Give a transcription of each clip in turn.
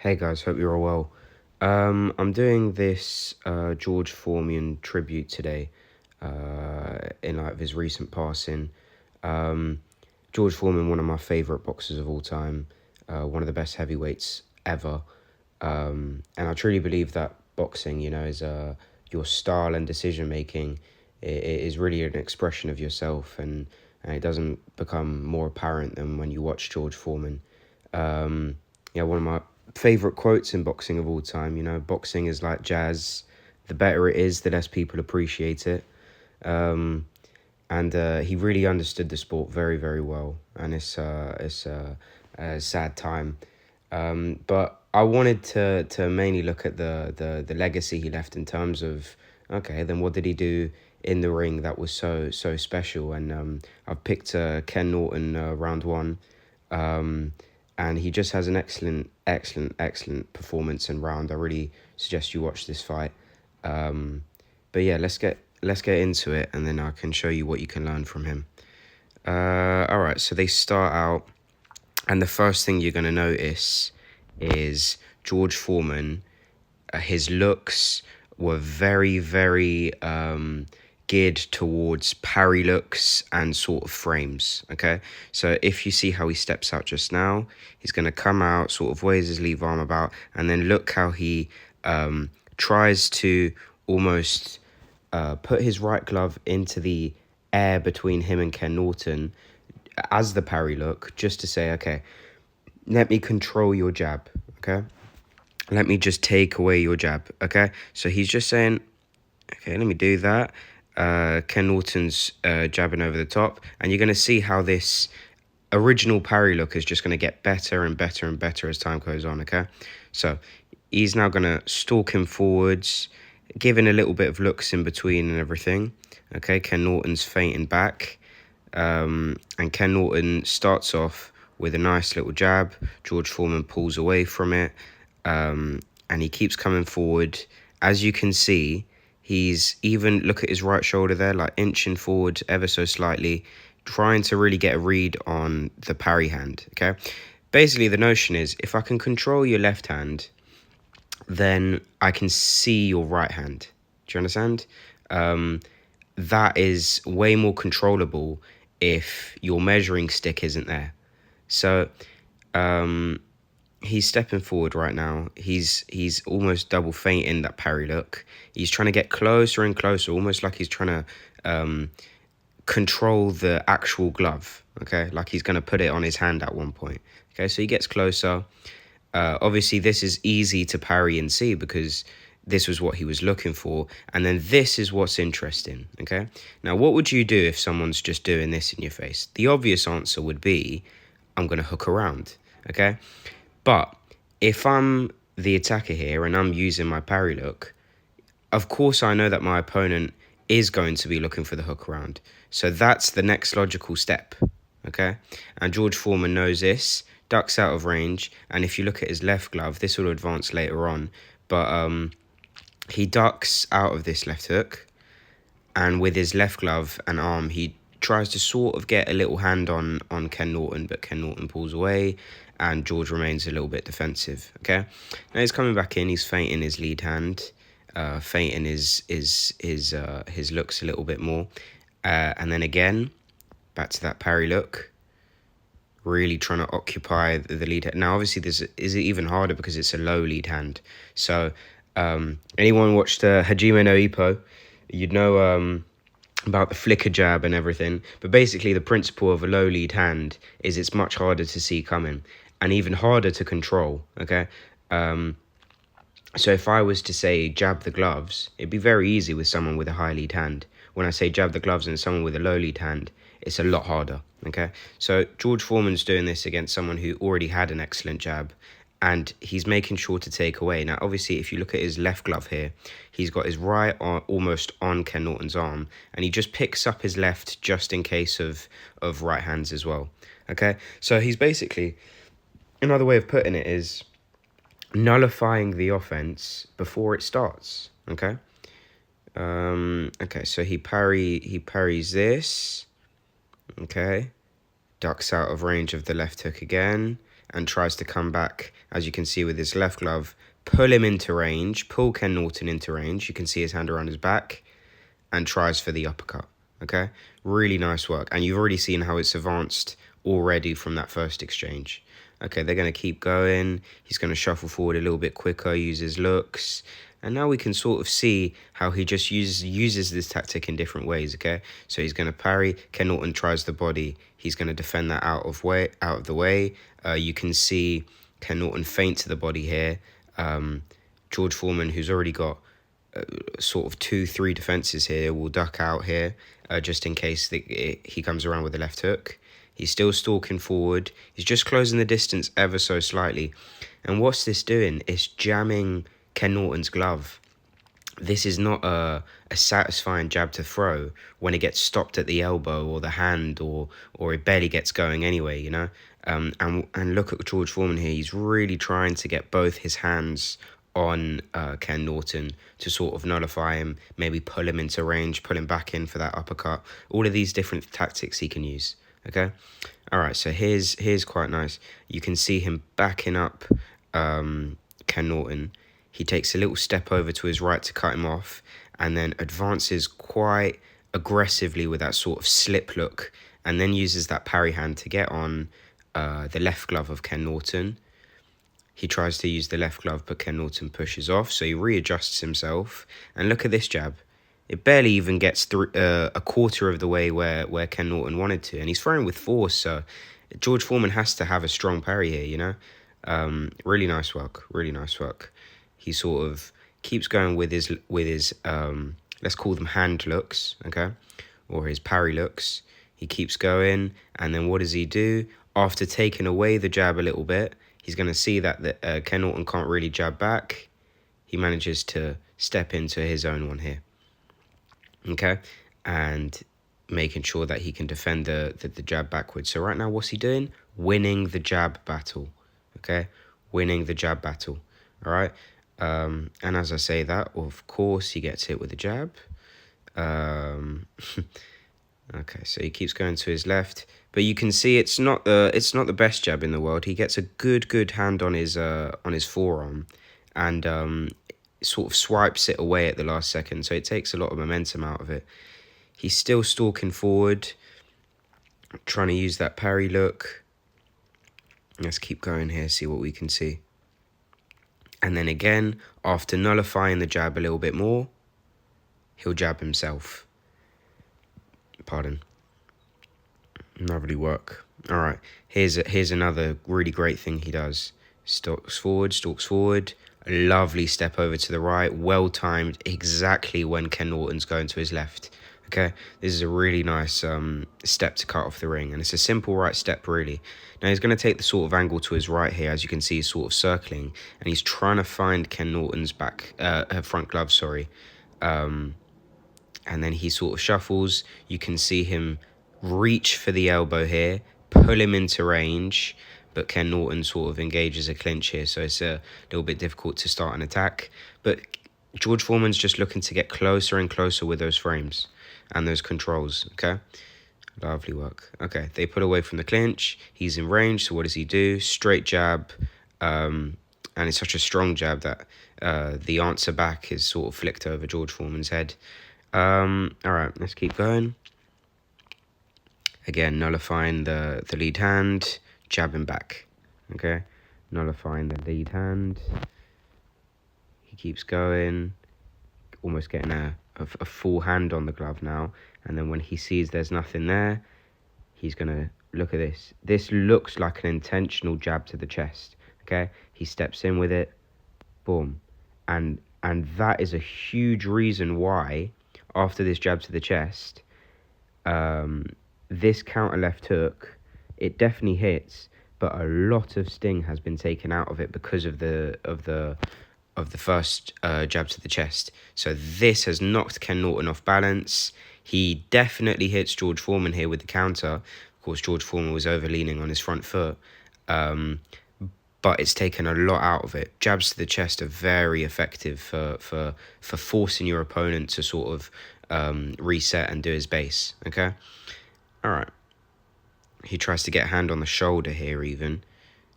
Hey guys, hope you're all well. I'm doing this George Foreman tribute today, in light of his recent passing. Um, George Foreman, one of my favorite boxers of all time, one of the best heavyweights ever. And I truly believe that boxing, is your style and decision making. It is really an expression of yourself, and it doesn't become more apparent than when you watch George Foreman. One of my favorite quotes in boxing of all time. Boxing is like jazz. The better it is, the less people appreciate it. Um, and he really understood the sport very, very well. And it's a sad time. But I wanted to mainly look at the legacy he left in terms of, okay, then what did he do in the ring that was so special? And I've picked Ken Norton, round one. Um, and he just has an excellent performance and round. I really suggest you watch this fight. But yeah, let's get into it, and then I can show you what you can learn from him. All right, so they start out, and the first thing you're gonna notice is George Foreman. His looks were very geared towards parry looks and sort of frames. Okay, so if you see how he steps out just now, he's gonna come out, sort of waves his leave arm about, and then look how he tries to almost put his right glove into the air between him and Ken Norton as the parry look, just to say, okay, let me control your jab. Okay, let me just take away your jab. Okay, so he's just saying, okay, let me do that. Ken Norton's jabbing over the top, and you're going to see how this original parry look is just going to get better and better and better as time goes on. Okay, so he's now going to stalk him forwards, giving a little bit of looks in between and everything. Okay, Ken Norton's feinting back, and Ken Norton starts off with a nice little jab. George Foreman pulls away from it, and he keeps coming forward. As you can see, he's even, look at his right shoulder there, like inching forward ever so slightly, trying to really get a read on the parry hand. Okay, basically the notion is, if I can control your left hand, then I can see your right hand. Do you understand? That is way more controllable if your measuring stick isn't there. So he's stepping forward right now. He's almost double feinting that parry look. He's trying to get closer and closer, almost like he's trying to control the actual glove. Okay, like he's going to put it on his hand at one point. Okay, so he gets closer. Obviously, this is easy to parry and see because this was what he was looking for. And then this is what's interesting, okay? Now, what would you do if someone's just doing this in your face? The obvious answer would be, I'm going to hook around, okay? But if I'm the attacker here and I'm using my parry look, of course I know that my opponent is going to be looking for the hook around. So that's the next logical step, okay? And George Foreman knows this, ducks out of range, and if you look at his left glove, this will advance later on, but he ducks out of this left hook, and with his left glove and arm, he tries to sort of get a little hand on Ken Norton, but Ken Norton pulls away, and George remains a little bit defensive, okay? Now he's coming back in, he's feinting his lead hand, feinting his looks a little bit more, and then again, back to that parry look, really trying to occupy the lead hand. Now, obviously, this is even harder because it's a low lead hand. So, anyone watched Hajime no Ippo, you'd know about the flicker jab and everything. But basically, the principle of a low lead hand is it's much harder to see coming and even harder to control, okay? So if I was to say jab the gloves, it'd be very easy with someone with a high lead hand. When I say jab the gloves and someone with a low lead hand, it's a lot harder, okay? So George Foreman's doing this against someone who already had an excellent jab, and he's making sure to take away. Now, obviously, if you look at his left glove here, he's got his right arm almost on Ken Norton's arm, and he just picks up his left just in case of right hands as well, okay? So he's basically, another way of putting it is, nullifying the offense before it starts. Okay. Okay. So he parries this. Okay. Ducks out of range of the left hook again, and tries to come back, as you can see with his left glove, pull him into range, pull Ken Norton into range. You can see his hand around his back, and tries for the uppercut. Okay, really nice work. And you've already seen how it's advanced already from that first exchange. Okay, they're going to keep going. He's going to shuffle forward a little bit quicker, use his looks. And now we can sort of see how he just uses this tactic in different ways, okay? So he's going to parry. Ken Norton tries the body. He's going to defend that out of the way. You can see Ken Norton feint to the body here. George Foreman, who's already got sort of 2-3 defenses here, will duck out here just in case he comes around with a left hook. He's still stalking forward. He's just closing the distance ever so slightly. And what's this doing? It's jamming Ken Norton's glove. This is not a satisfying jab to throw when it gets stopped at the elbow or the hand, or it barely gets going anyway, you know. And look at George Foreman here. He's really trying to get both his hands on Ken Norton to sort of nullify him, maybe pull him into range, pull him back in for that uppercut. All of these different tactics he can use. Okay, all right. So here's quite nice. You can see him backing up Ken Norton. He takes a little step over to his right to cut him off, and then advances quite aggressively with that sort of slip look, and then uses that parry hand to get on the left glove of Ken Norton. He tries to use the left glove, but Ken Norton pushes off, so he readjusts himself. And look at this jab. It barely even gets through a quarter of the way where Ken Norton wanted to. And he's throwing with force, so George Foreman has to have a strong parry here, you know? Really nice work, really nice work. He sort of keeps going with his let's call them hand looks, okay? Or his parry looks. He keeps going, and then what does he do? After taking away the jab a little bit, he's going to see that Ken Norton can't really jab back. He manages to step into his own one here. Okay? And making sure that he can defend the jab backwards. So right now, what's he doing? Winning the jab battle. Okay? Winning the jab battle. All right? And as I say that, of course, he gets hit with a jab. Okay, so he keeps going to his left, but you can see it's not the best jab in the world. He gets a good hand on his forearm, and sort of swipes it away at the last second. So it takes a lot of momentum out of it. He's still stalking forward, trying to use that parry look. Let's keep going here, see what we can see. And then again, after nullifying the jab a little bit more, he'll jab himself. Pardon. Lovely work. All right, here's another really great thing he does. Stalks forward. A lovely step over to the right, well timed, exactly when Ken Norton's going to his left. Okay, this is a really nice step to cut off the ring, and it's a simple right step, really. Now he's going to take the sort of angle to his right here, as you can see, he's sort of circling, and he's trying to find Ken Norton's front glove, sorry. And then he sort of shuffles. You can see him reach for the elbow here, pull him into range, but Ken Norton sort of engages a clinch here, so it's a little bit difficult to start an attack. But George Foreman's just looking to get closer and closer with those frames and those controls, okay? Lovely work. Okay, they pull away from the clinch. He's in range, so what does he do? Straight jab, and it's such a strong jab that the answer back is sort of flicked over George Foreman's head. All right, let's keep going. Again, nullifying the lead hand, jabbing back. Okay, nullifying the lead hand. He keeps going, almost getting a full hand on the glove now. And then when he sees there's nothing there, he's going to look at this. This looks like an intentional jab to the chest. Okay, he steps in with it, boom. And that is a huge reason why, after this jab to the chest, this counter left hook, it definitely hits, but a lot of sting has been taken out of it because of the first jab to the chest. So this has knocked Ken Norton off balance. He definitely hits George Foreman here with the counter. Of course, George Foreman was overleaning on his front foot, but it's taken a lot out of it. Jabs to the chest are very effective for forcing your opponent to sort of reset and do his base, okay? All right. He tries to get a hand on the shoulder here even.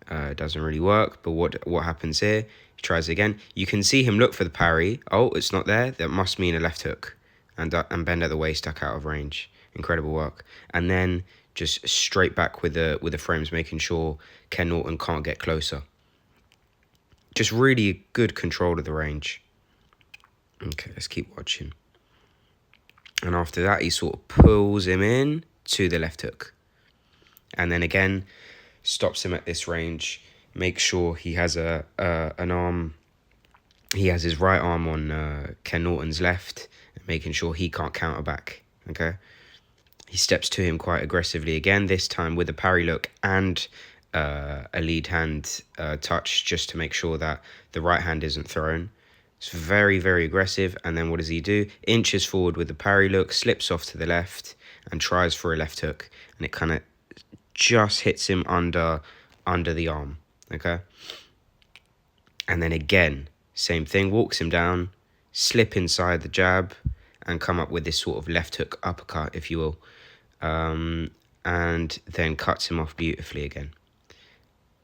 Doesn't really work. But what happens here? He tries again. You can see him look for the parry. Oh, it's not there. That must mean a left hook, and bend at the waist, duck out of range. Incredible work. And then just straight back with the frames, making sure Ken Norton can't get closer. Just really good control of the range. Okay, let's keep watching. And after that, he sort of pulls him in to the left hook. And then again, stops him at this range. Make sure he has an arm. He has his right arm on Ken Norton's left, making sure he can't counter back. Okay. He steps to him quite aggressively again, this time with a parry look and a lead hand touch, just to make sure that the right hand isn't thrown. It's very, very aggressive. And then what does he do? Inches forward with the parry look, slips off to the left, and tries for a left hook. And it kind of just hits him under the arm. Okay. And then again, same thing, walks him down, slip inside the jab, and come up with this sort of left hook uppercut, if you will. And then cuts him off beautifully again.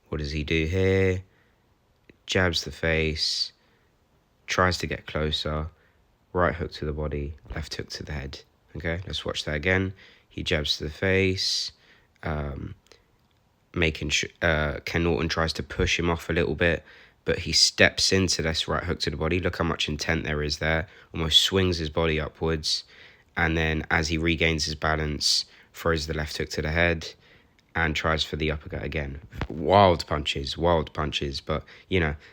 What does he do here? Jabs the face, tries to get closer, right hook to the body, left hook to the head. Okay, let's watch that again. He jabs to the face, Ken Norton tries to push him off a little bit, but he steps into this right hook to the body. Look how much intent there is there. Almost swings his body upwards, and then as he regains his balance, throws the left hook to the head and tries for the uppercut again. Wild punches, but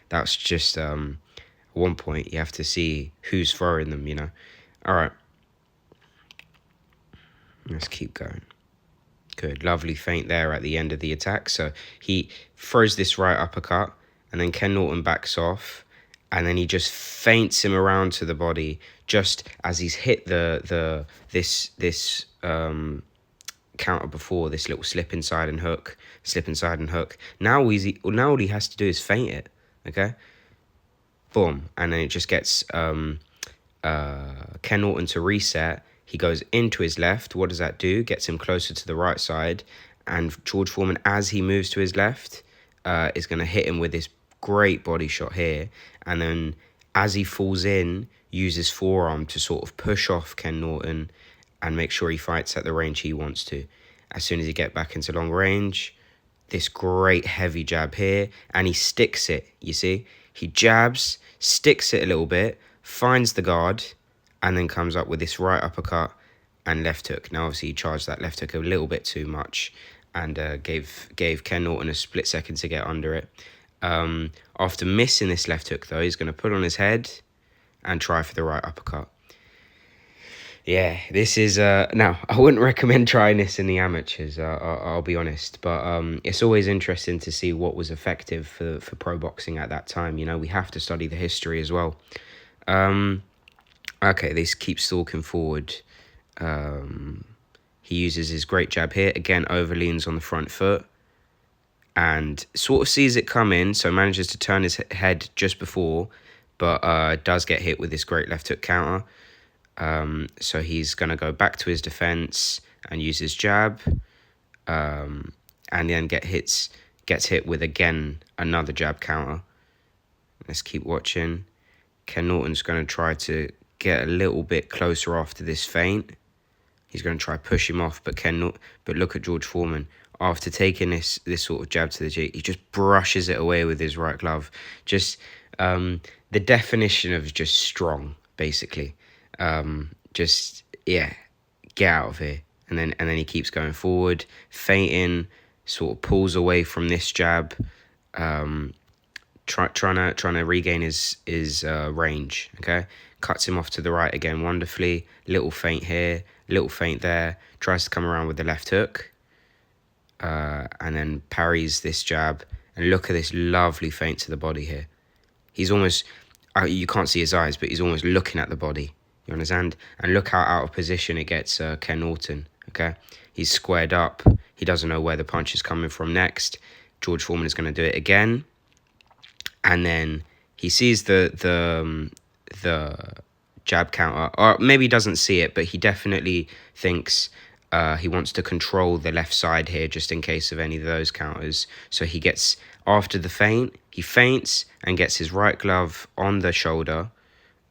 that's just one point. You have to see who's throwing them. All right, let's keep going. Good, lovely feint there at the end of the attack. So he throws this right uppercut, and then Ken Norton backs off, and then he just feints him around to the body, just as he's hit this counter before, this little slip inside and hook. Now all he has to do is feint it. Okay, boom, and then it just gets Ken Norton to reset. He goes into his left. What does that do? Gets him closer to the right side. And George Foreman, as he moves to his left, is going to hit him with this great body shot here. And then as he falls in, use his forearm to sort of push off Ken Norton and make sure he fights at the range he wants to. As soon as he gets back into long range, this great heavy jab here. And he sticks it, you see? He jabs, sticks it a little bit, finds the guard, and then comes up with this right uppercut and left hook. Now, obviously, he charged that left hook a little bit too much and gave Ken Norton a split second to get under it. After missing this left hook, though, he's going to put on his head and try for the right uppercut. Yeah, this is... now, I wouldn't recommend trying this in the amateurs, I'll be honest. But it's always interesting to see what was effective for pro boxing at that time. We have to study the history as well. Okay, this keeps stalking forward. He uses his great jab here. Again, overleans on the front foot. And sort of sees it come in, so manages to turn his head just before, but does get hit with this great left hook counter. So he's going to go back to his defense and use his jab. And then gets hit with, again, another jab counter. Let's keep watching. Ken Norton's going to try to get a little bit closer after this feint. He's going to try push him off, but look at George Foreman. After taking this sort of jab to the cheek, he just brushes it away with his right glove. Just the definition of just strong, basically. Just get out of here. And then he keeps going forward, feinting, sort of pulls away from this jab, trying to regain his range. Okay, cuts him off to the right again wonderfully. Little feint here, little feint there. Tries to come around with the left hook, and then parries this jab. And look at this lovely feint to the body here. He's almost, you can't see his eyes, but he's almost looking at the body. You understand? And look how out of position it gets Ken Norton. Okay, he's squared up. He doesn't know where the punch is coming from next. George Foreman is going to do it again. And then he sees the jab counter, or maybe he doesn't see it, but he definitely thinks He wants to control the left side here just in case of any of those counters. So he gets, after the feint, he feints and gets his right glove on the shoulder.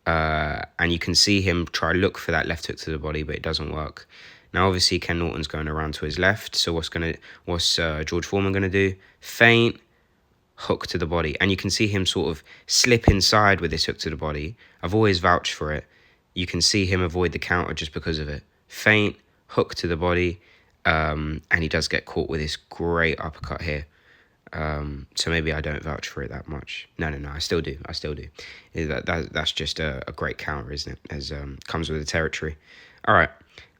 And you can see him try to look for that left hook to the body, but it doesn't work. Now, obviously, Ken Norton's going around to his left. So what's George Foreman going to do? Feint, hook to the body. And you can see him sort of slip inside with this hook to the body. I've always vouched for it. You can see him avoid the counter just because of it. Feint, hook to the body, and he does get caught with this great uppercut here. So maybe I don't vouch for it that much. No, I still do. That's just a great counter, isn't it? As comes with the territory. All right,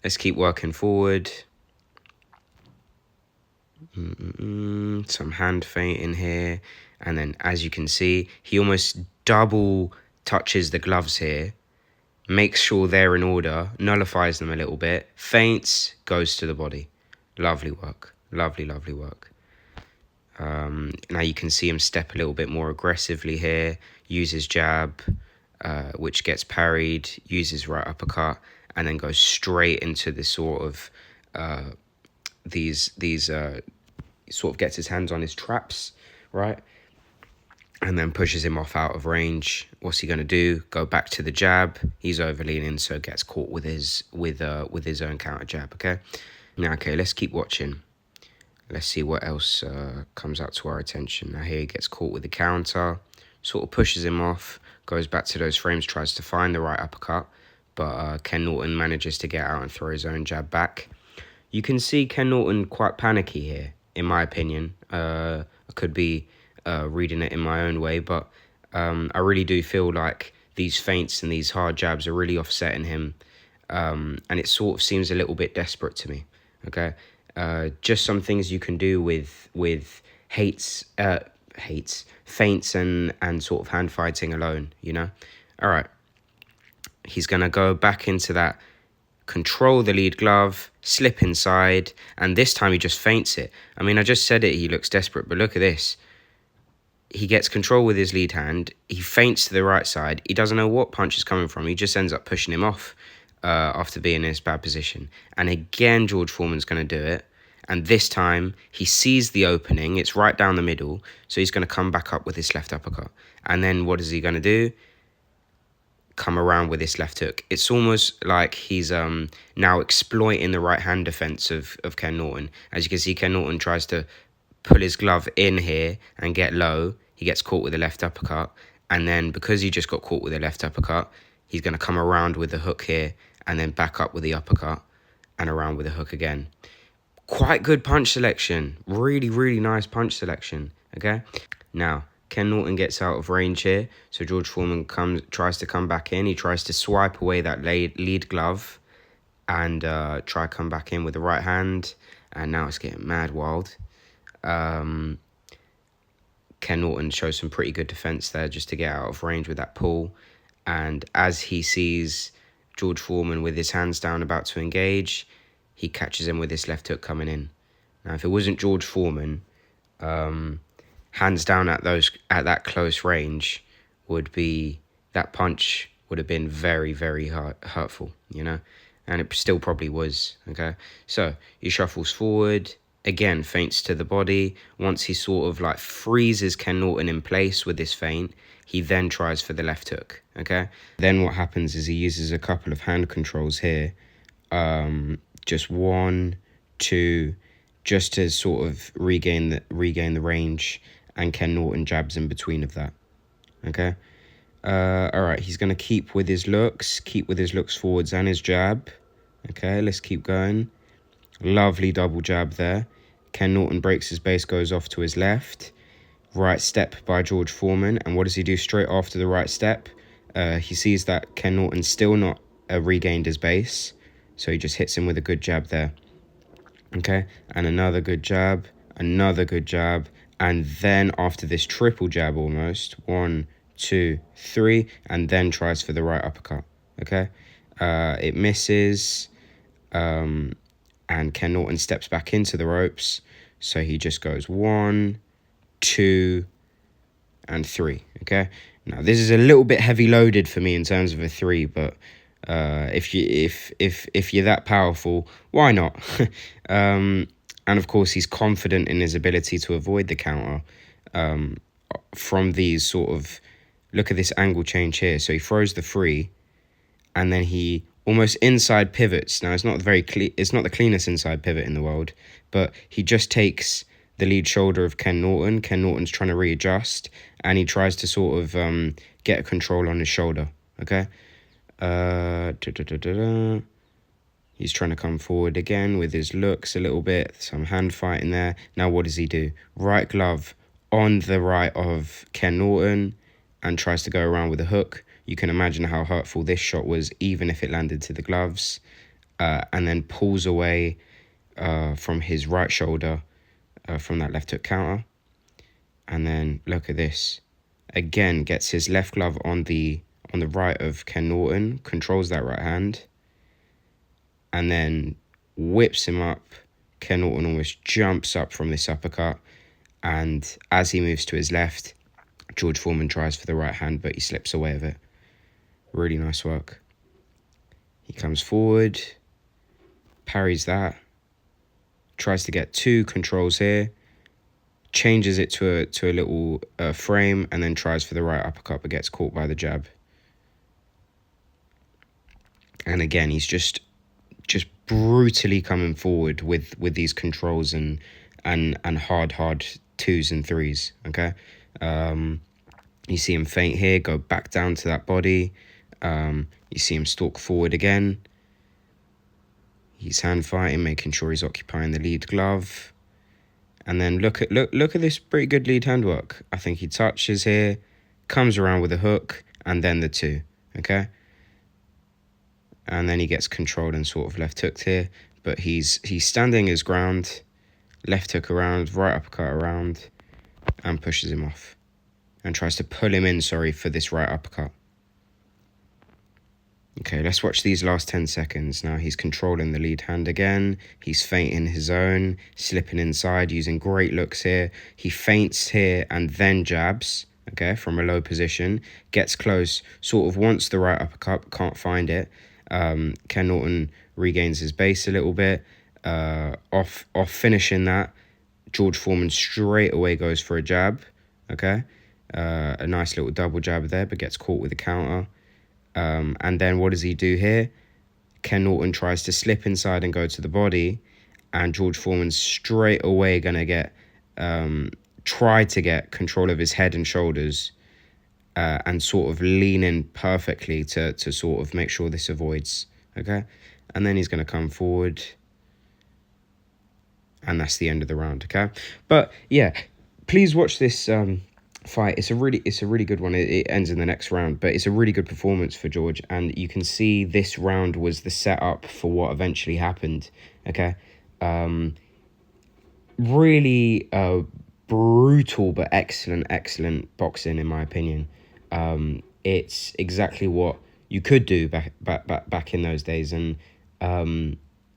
let's keep working forward. Some hand feint in here, and then as you can see, he almost double touches the gloves here. Makes sure they're in order, nullifies them a little bit, feints, goes to the body. Lovely work. Lovely work. Now you can see him step a little bit more aggressively here, use his jab, which gets parried, uses right uppercut, and then goes straight into this sort of these sort of gets his hands on his traps, right? And then pushes him off out of range. What's he going to do? Go back to the jab. He's overleaning, so gets caught with his own counter jab, okay? Now, okay, let's keep watching. Let's see what else comes out to our attention. Now, here he gets caught with the counter, sort of pushes him off, goes back to those frames, tries to find the right uppercut, but Ken Norton manages to get out and throw his own jab back. You can see Ken Norton quite panicky here, in my opinion. I could be reading it in my own way, but I really do feel like these feints and these hard jabs are really offsetting him, and it sort of seems a little bit desperate to me, okay? Just some things you can do with feints and sort of hand fighting alone, you know? All right, he's going to go back into that, control the lead glove, slip inside, and this time he just feints it. I mean, I just said it, he looks desperate, but look at this. He gets control with his lead hand, he feints to the right side, he doesn't know what punch is coming from, he just ends up pushing him off after being in this bad position. And again, George Foreman's going to do it, and this time he sees the opening, it's right down the middle, so he's going to come back up with his left uppercut. And then what is he going to do? Come around with this left hook. It's almost like he's now exploiting the right hand defense of Ken Norton. As you can see, Ken Norton tries to pull his glove in here and get low. He gets caught with a left uppercut, and then because he just got caught with a left uppercut, he's going to come around with the hook here and then back up with the uppercut and around with the hook again. Quite good punch selection. Really nice punch selection, okay? Now, Ken Norton gets out of range here, so George Foreman tries to come back in. He tries to swipe away that lead glove and try come back in with the right hand, and now it's getting mad wild. Ken Norton shows some pretty good defense there just to get out of range with that pull, and as he sees George Foreman with his hands down about to engage, he catches him with his left hook coming in. Now, if it wasn't George Foreman, hands down at that close range that punch would have been very hurtful, you know, and it still probably was, okay? So he shuffles forward, again feints to the body. Once he sort of like freezes Ken Norton in place with this feint, he then tries for the left hook, okay? Then what happens is he uses a couple of hand controls here, just 1, 2, just to sort of regain the range, and Ken Norton jabs in between of that, okay? All right, he's going to keep with his looks forwards and his jab, okay? Let's keep going. Lovely double jab there. Ken Norton breaks his base, goes off to his left. Right step by George Foreman, and what does he do straight after the right step? He sees that Ken Norton's still not regained his base, so he just hits him with a good jab there, okay? And another good jab, and then after this triple jab almost, 1, 2, 3, and then tries for the right uppercut, okay? It misses, and Ken Norton steps back into the ropes, so he just goes 1, 2, and 3, okay? Now, this is a little bit heavy loaded for me in terms of a 3, but If you're that powerful, why not? And of course, he's confident in his ability to avoid the counter from these sort of, look at this angle change here. So he throws the free, and then he almost inside pivots. Now it's not it's not the cleanest inside pivot in the world, but he just takes the lead shoulder of Ken Norton. Ken Norton's trying to readjust, and he tries to sort of get a control on his shoulder. Okay. He's trying to come forward again with his looks a little bit, some hand fighting there. Now what does he do? Right glove on the right of Ken Norton and tries to go around with a hook. You can imagine how hurtful this shot was, even if it landed to the gloves. And then pulls away from his right shoulder from that left hook counter. And then look at this. Again, gets his left glove on the right of Ken Norton, controls that right hand, and then whips him up. Ken Norton almost jumps up from this uppercut, and as he moves to his left, George Foreman tries for the right hand, but he slips away of it. Really nice work. He comes forward, parries that, tries to get two controls here, changes it to a little frame, and then tries for the right uppercut, but gets caught by the jab. And again, he's just brutally coming forward with these controls and hard twos and threes. Okay, you see him feint here, go back down to that body. You see him stalk forward again. He's hand fighting, making sure he's occupying the lead glove. And then look at this pretty good lead hand work. I think he touches here, comes around with a hook, and then the two. Okay. And then he gets controlled and sort of left hooked here. But he's standing his ground, left hook around, right uppercut around, and pushes him off. And tries to pull him in, for this right uppercut. Okay, let's watch these last 10 seconds. Now he's controlling the lead hand again. He's feinting his own, slipping inside, using great looks here. He feints here and then jabs, okay, from a low position. Gets close, sort of wants the right uppercut, can't find it. Ken Norton regains his base a little bit. Off finishing that, George Foreman straight away goes for a jab. Okay, a nice little double jab there, but gets caught with a counter. And then what does he do here? Ken Norton tries to slip inside and go to the body, and George Foreman straight away gonna try to get control of his head and shoulders. And sort of lean in perfectly to sort of make sure this avoids, okay? And then he's going to come forward, and that's the end of the round, okay? But yeah, please watch this fight. It's a really good one. It ends in the next round, but it's a really good performance for George, and you can see this round was the setup for what eventually happened, okay? Really brutal but excellent boxing, in my opinion. It's exactly what you could do back in those days. And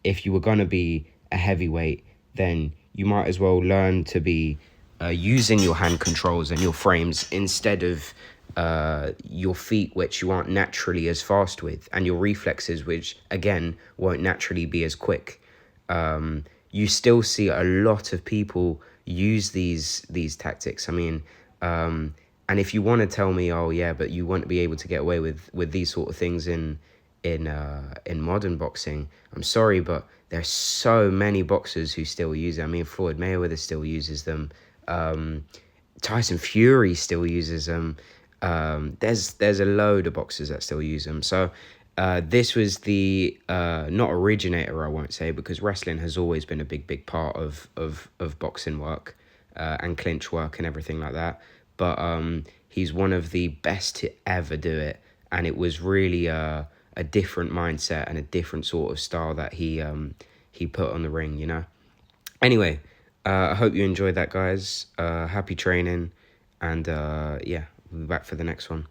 if you were going to be a heavyweight, then you might as well learn to be using your hand controls and your frames instead of your feet, which you aren't naturally as fast with, and your reflexes, which again won't naturally be as quick. You still see a lot of people use these tactics. I mean, and if you want to tell me, oh yeah, but you won't be able to get away with these sort of things in modern boxing, I'm sorry, but there's so many boxers who still use it. I mean, Floyd Mayweather still uses them. Tyson Fury still uses them. There's a load of boxers that still use them. So this was the not originator, I won't say, because wrestling has always been a big part of boxing work and clinch work and everything like that. But he's one of the best to ever do it, and it was really a different mindset and a different sort of style that he put on the ring, you know. Anyway, I hope you enjoyed that, guys. Happy training, and yeah, we'll be back for the next one.